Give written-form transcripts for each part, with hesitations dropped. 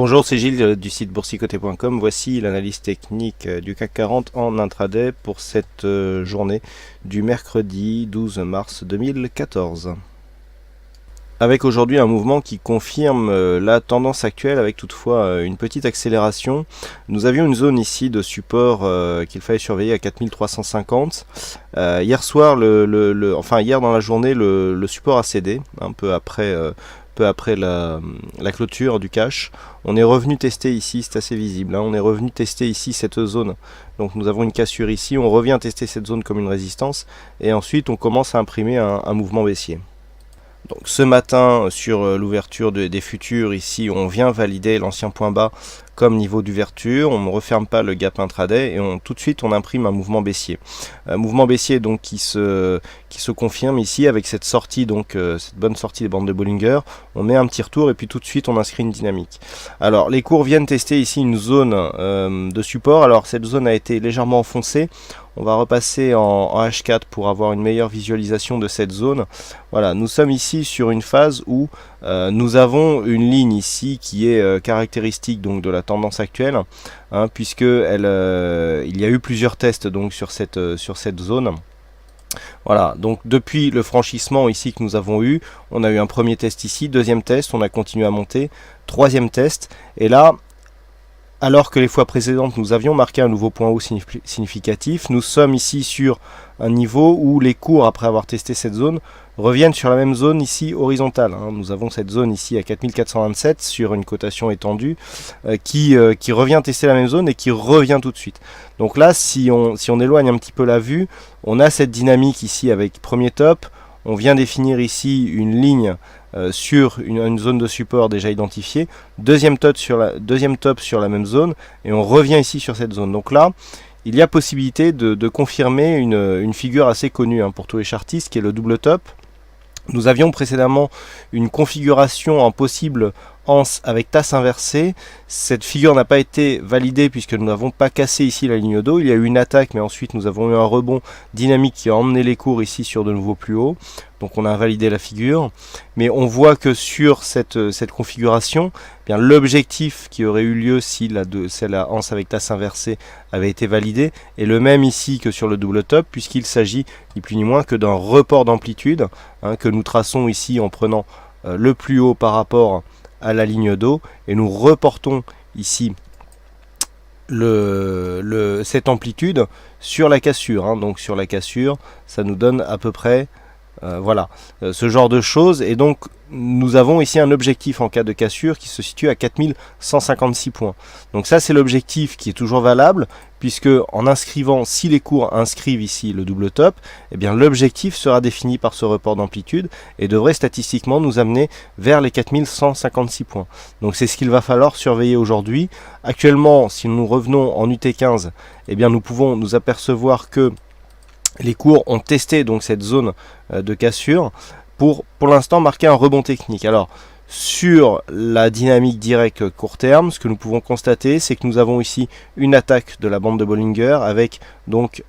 Bonjour, c'est Gilles du site boursicoté.com. Voici l'analyse technique du CAC 40 en intraday pour cette journée du mercredi 12 mars 2014. Avec aujourd'hui un mouvement qui confirme la tendance actuelle avec toutefois une petite accélération. Nous avions une zone ici de support qu'il fallait surveiller à 4350. Hier soir, hier dans la journée, le support a cédé un peu après la clôture du cash. On est revenu tester ici, c'est assez visible, on est revenu tester ici cette zone. Donc nous avons une cassure ici, on revient tester cette zone comme une résistance et ensuite on commence à imprimer un mouvement baissier. Donc ce matin sur l'ouverture des futurs ici, on vient valider l'ancien point bas comme niveau d'ouverture, on ne referme pas le gap intraday et tout de suite on imprime un mouvement baissier. Mouvement baissier donc qui se confirme ici avec cette sortie, donc cette bonne sortie des bandes de Bollinger. On met un petit retour et puis tout de suite on inscrit une dynamique. Alors les cours viennent tester ici une zone de support. Alors cette zone a été légèrement enfoncée. On va repasser en H4 pour avoir une meilleure visualisation de cette zone. Voilà, nous sommes ici sur une phase où nous avons une ligne ici qui est caractéristique donc de la tendance actuelle, puisque il y a eu plusieurs tests donc sur cette zone. Voilà, donc depuis le franchissement ici que nous avons eu, on a eu un premier test ici, deuxième test, on a continué à monter, troisième test, et là, alors que les fois précédentes nous avions marqué un nouveau point haut significatif, nous sommes ici sur un niveau où les cours, après avoir testé cette zone, reviennent sur la même zone ici horizontale. Nous avons cette zone ici à 4427 sur une cotation étendue qui revient tester la même zone et qui revient tout de suite. Donc là, si on éloigne un petit peu la vue, on a cette dynamique ici avec premier top. On vient définir ici une ligne sur une zone de support déjà identifiée, deuxième top sur la même zone, et on revient ici sur cette zone. Donc là, il y a possibilité de confirmer une figure assez connue pour tous les chartistes, qui est le double top. Nous avions précédemment une configuration en possible anse avec tasse inversée. Cette figure n'a pas été validée puisque nous n'avons pas cassé ici la ligne d'eau. Il y a eu une attaque, mais ensuite nous avons eu un rebond dynamique qui a emmené les cours ici sur de nouveau plus haut. Donc on a invalidé la figure. Mais on voit que sur cette configuration, bien l'objectif qui aurait eu lieu si la anse avec tasse inversée avait été validée est le même ici que sur le double top, puisqu'il s'agit ni plus ni moins que d'un report d'amplitude que nous traçons ici en prenant le plus haut par rapport à la ligne d'eau, et nous reportons ici cette amplitude sur la cassure. Donc sur la cassure, ça nous donne à peu près ce genre de choses, et donc nous avons ici un objectif en cas de cassure qui se situe à 4156 points. Donc ça, c'est l'objectif qui est toujours valable, puisque en inscrivant, si les cours inscrivent ici le double top, eh bien l'objectif sera défini par ce report d'amplitude et devrait statistiquement nous amener vers les 4156 points. Donc c'est ce qu'il va falloir surveiller aujourd'hui. Actuellement, si nous revenons en UT15, eh bien nous pouvons nous apercevoir que les cours ont testé donc cette zone de cassure pour l'instant marquer un rebond technique. Alors sur la dynamique directe court terme, ce que nous pouvons constater, c'est que nous avons ici une attaque de la bande de Bollinger avec donc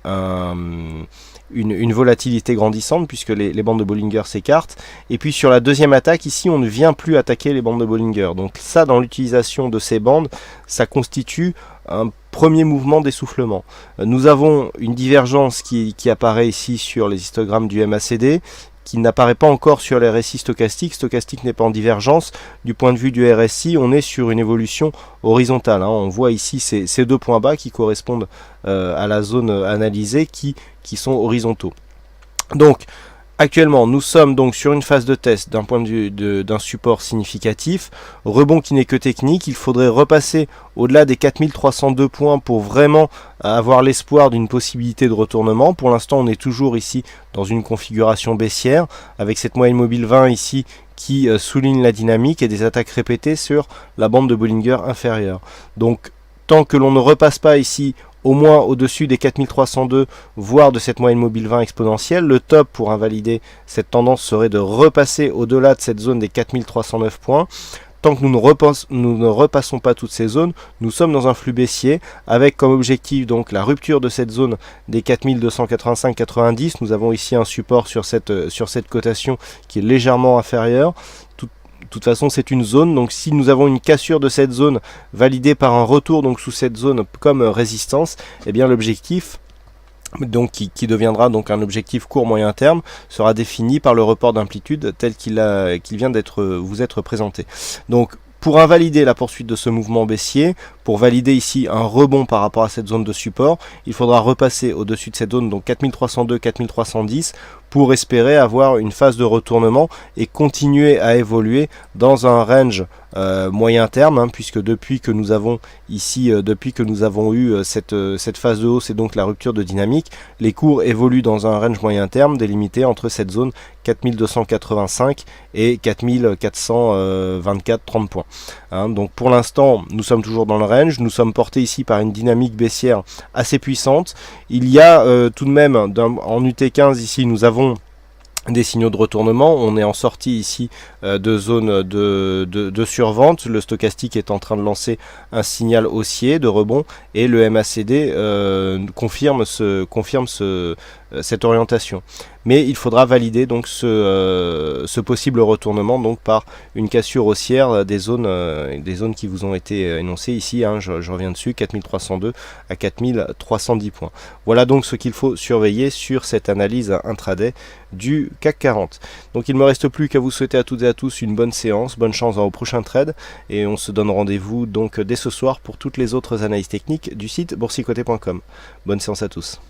une volatilité grandissante puisque les bandes de Bollinger s'écartent. Et puis sur la deuxième attaque, ici on ne vient plus attaquer les bandes de Bollinger. Donc ça, dans l'utilisation de ces bandes, ça constitue un premier mouvement d'essoufflement. Nous avons une divergence qui apparaît ici sur les histogrammes du MACD, qui n'apparaît pas encore sur les RSI stochastiques. Stochastique n'est pas en divergence. Du point de vue du RSI, on est sur une évolution horizontale. On voit ici ces deux points bas qui correspondent à la zone analysée qui sont horizontaux. Donc actuellement, nous sommes donc sur une phase de test d'un point de vue d'un support significatif, rebond qui n'est que technique. Il faudrait repasser au-delà des 4302 points pour vraiment avoir l'espoir d'une possibilité de retournement. Pour l'instant, on est toujours ici dans une configuration baissière, avec cette moyenne mobile 20 ici qui souligne la dynamique et des attaques répétées sur la bande de Bollinger inférieure. Donc, tant que l'on ne repasse pas ici au moins au-dessus des 4302, voire de cette moyenne mobile 20 exponentielle, le top pour invalider cette tendance serait de repasser au-delà de cette zone des 4309 points. Tant que nous ne repassons pas toutes ces zones, nous sommes dans un flux baissier avec comme objectif donc la rupture de cette zone des 4285-90. Nous avons ici un support sur cette cotation qui est légèrement inférieur. toute façon c'est une zone, donc si nous avons une cassure de cette zone validée par un retour donc sous cette zone comme résistance, et bien l'objectif donc qui deviendra donc un objectif court moyen terme sera défini par le report d'amplitude tel qu'il vient vous être présenté. Donc pour invalider la poursuite de ce mouvement baissier, pour valider ici un rebond par rapport à cette zone de support, il faudra repasser au-dessus de cette zone, donc 4302, 4310, pour espérer avoir une phase de retournement et continuer à évoluer dans un range moyen terme, hein, puisque depuis que nous avons ici, depuis que nous avons eu cette phase de hausse et donc la rupture de dynamique, les cours évoluent dans un range moyen terme délimité entre cette zone 4285 et 4424 30 points. Hein, donc pour l'instant, nous sommes toujours dans le range, nous sommes portés ici par une dynamique baissière assez puissante. Il y a tout de même, en UT15 ici, nous avons des signaux de retournement. On est en sortie ici de zone de survente. Le stochastique est en train de lancer un signal haussier de rebond et le MACD confirme cette orientation. Mais il faudra valider donc ce possible retournement donc par une cassure haussière des zones qui vous ont été énoncées ici, hein, je reviens dessus, 4302 à 4310 points. Voilà donc ce qu'il faut surveiller sur cette analyse intraday du CAC 40. Donc il ne me reste plus qu'à vous souhaiter à toutes et à tous une bonne séance, bonne chance dans vos prochains trades, et on se donne rendez-vous donc dès ce soir pour toutes les autres analyses techniques du site boursicoté.com. Bonne séance à tous.